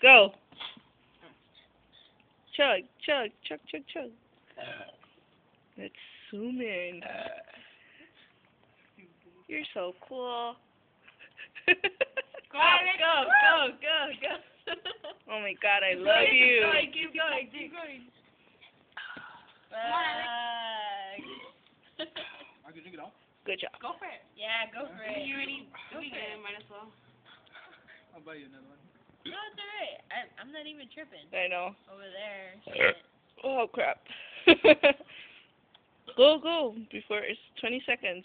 Go. Chug, chug, chug, chug, chug. Let's zoom in. You're so cool. Go, go, go, go, go. Oh my god, I love you. Keep going, keep going. I can drink it all. Good job. Go for it. Yeah, go for it. You already might as well. I'll buy you another one. No, it's alright. I'm not even tripping. I know. Over there. Shit. Oh crap. Go, go, before it's 20 seconds.